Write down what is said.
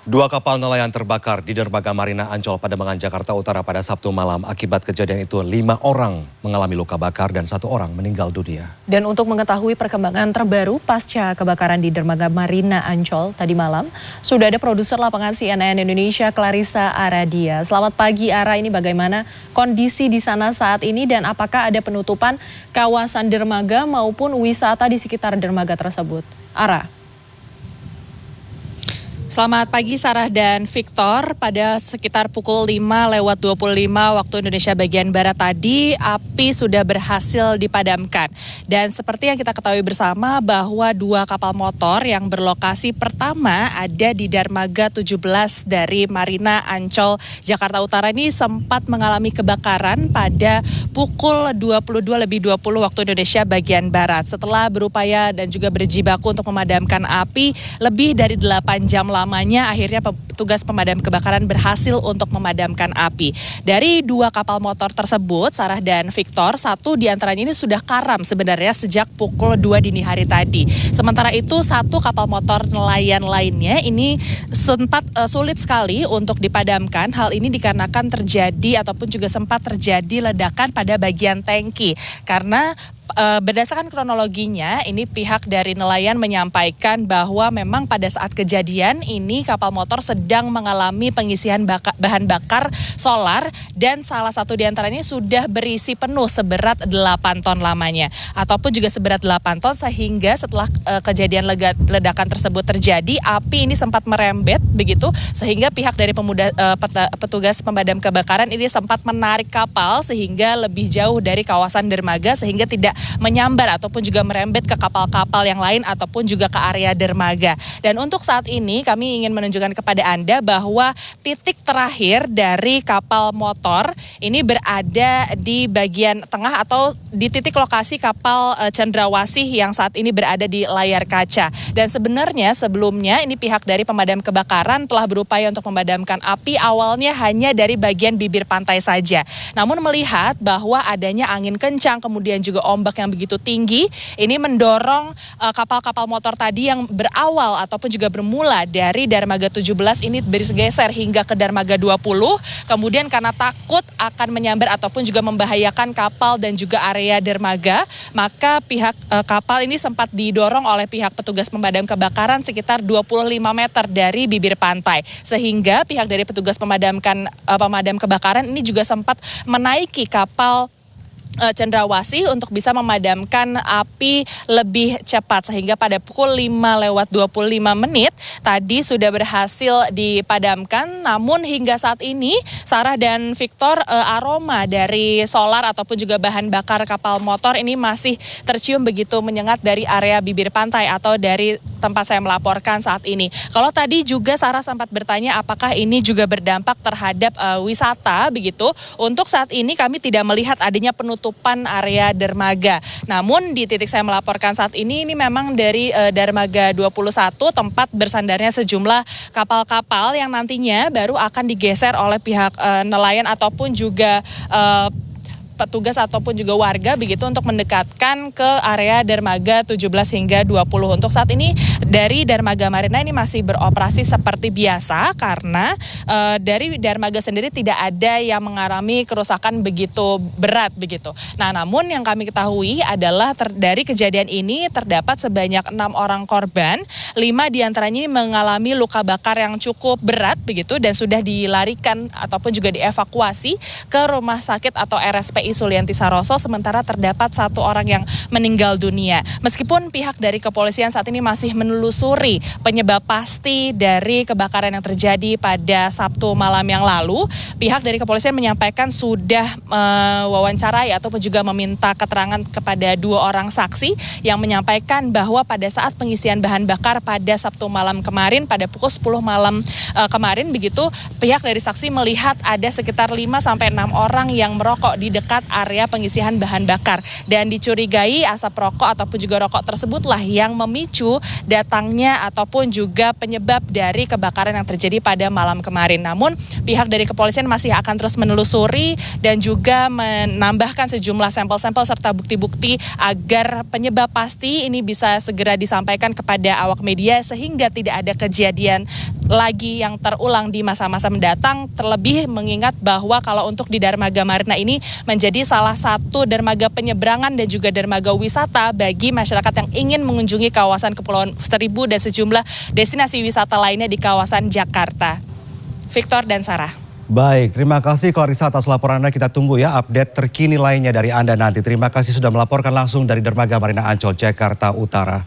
Dua kapal nelayan terbakar di dermaga Marina Ancol, Pademangan, Jakarta Utara pada Sabtu malam. Akibat kejadian itu 5 orang mengalami luka bakar dan 1 orang meninggal dunia. Dan untuk mengetahui perkembangan terbaru pasca kebakaran di dermaga Marina Ancol tadi malam, sudah ada produser lapangan CNN Indonesia Clarissa Aradia. Selamat pagi Ara, ini bagaimana kondisi di sana saat ini dan apakah ada penutupan kawasan dermaga maupun wisata di sekitar dermaga tersebut? Ara. Selamat pagi Sarah dan Victor. Pada sekitar pukul 5:25 waktu Indonesia bagian Barat tadi, api sudah berhasil dipadamkan. Dan seperti yang kita ketahui bersama bahwa 2 kapal motor yang berlokasi pertama ada di dermaga 17 dari Marina Ancol, Jakarta Utara ini sempat mengalami kebakaran pada pukul 22:20 waktu Indonesia bagian Barat. Setelah berupaya dan juga berjibaku untuk memadamkan api lebih dari 8 jam lamanya, akhirnya petugas pemadam kebakaran berhasil untuk memadamkan api. Dari 2 kapal motor tersebut, Sarah dan Victor, 1 diantaranya ini sudah karam sebenarnya sejak pukul 2 dini hari tadi. Sementara itu 1 kapal motor nelayan lainnya ini sempat sulit sekali untuk dipadamkan. Hal ini dikarenakan terjadi ataupun juga sempat terjadi ledakan pada bagian tangki. Karena berdasarkan kronologinya, ini pihak dari nelayan menyampaikan bahwa memang pada saat kejadian ini kapal motor sedang mengalami pengisian bahan bakar solar dan salah satu diantaranya sudah berisi penuh seberat 8 ton lamanya ataupun juga seberat 8 ton sehingga setelah kejadian ledakan tersebut terjadi, api ini sempat merembet begitu sehingga pihak dari petugas pemadam kebakaran ini sempat menarik kapal sehingga lebih jauh dari kawasan dermaga sehingga tidak menyambar ataupun juga merembet ke kapal-kapal yang lain ataupun juga ke area dermaga. Dan untuk saat ini kami ingin menunjukkan kepada Anda bahwa titik terakhir dari kapal motor ini berada di bagian tengah atau di titik lokasi kapal Cendrawasih yang saat ini berada di layar kaca. Dan sebenarnya sebelumnya ini pihak dari pemadam kebakaran telah berupaya untuk memadamkan api awalnya hanya dari bagian bibir pantai saja. Namun melihat bahwa adanya angin kencang kemudian juga ombak yang begitu tinggi, ini mendorong kapal-kapal motor tadi yang berawal ataupun juga bermula dari dermaga 17 ini bergeser hingga ke dermaga 20. Kemudian karena takut akan menyambar ataupun juga membahayakan kapal dan juga area dermaga, maka pihak kapal ini sempat didorong oleh pihak petugas pemadam kebakaran sekitar 25 meter dari bibir pantai. Sehingga pihak dari petugas pemadam kebakaran ini juga sempat menaiki kapal Cendrawasih untuk bisa memadamkan api lebih cepat sehingga pada pukul 5:25 tadi sudah berhasil dipadamkan. Namun hingga saat ini Sarah dan Victor, aroma dari solar ataupun juga bahan bakar kapal motor ini masih tercium begitu menyengat dari area bibir pantai atau dari tempat saya melaporkan saat ini. Kalau tadi juga Sarah sempat bertanya apakah ini juga berdampak terhadap wisata begitu. Untuk saat ini kami tidak melihat adanya penutupan area dermaga. Namun di titik saya melaporkan saat ini memang dari dermaga 21 tempat bersandarnya sejumlah kapal-kapal yang nantinya baru akan digeser oleh pihak nelayan ataupun juga petugas ataupun juga warga begitu untuk mendekatkan ke area dermaga 17 hingga 20. Untuk saat ini dari dermaga Marina ini masih beroperasi seperti biasa karena dari dermaga sendiri tidak ada yang mengalami kerusakan begitu berat begitu. Nah, namun yang kami ketahui adalah dari kejadian ini terdapat sebanyak 6 orang korban, 5 diantaranya ini mengalami luka bakar yang cukup berat begitu dan sudah dilarikan ataupun juga dievakuasi ke rumah sakit atau RSPI Sulianti Saroso, sementara terdapat 1 orang yang meninggal dunia. Meskipun pihak dari kepolisian saat ini masih menelusuri penyebab pasti dari kebakaran yang terjadi pada Sabtu malam yang lalu, pihak dari kepolisian menyampaikan sudah mewawancarai ataupun juga meminta keterangan kepada 2 orang saksi yang menyampaikan bahwa pada saat pengisian bahan bakar pada Sabtu malam kemarin pada pukul 10 malam kemarin begitu, pihak dari saksi melihat ada sekitar 5-6 orang yang merokok di dekat area pengisian bahan bakar dan dicurigai asap rokok ataupun juga rokok tersebutlah yang memicu datangnya ataupun juga penyebab dari kebakaran yang terjadi pada malam kemarin. Namun pihak dari kepolisian masih akan terus menelusuri dan juga menambahkan sejumlah sampel-sampel serta bukti-bukti agar penyebab pasti ini bisa segera disampaikan kepada awak media sehingga tidak ada kejadian lagi yang terulang di masa-masa mendatang, terlebih mengingat bahwa kalau untuk di Dermaga Marina ini menjadi salah satu dermaga penyeberangan dan juga dermaga wisata bagi masyarakat yang ingin mengunjungi kawasan Kepulauan Seribu dan sejumlah destinasi wisata lainnya di kawasan Jakarta. Victor dan Sarah. Baik, terima kasih Clarissa atas laporan Anda. Kita tunggu ya update terkini lainnya dari Anda nanti. Terima kasih sudah melaporkan langsung dari Dermaga Marina Ancol, Jakarta Utara.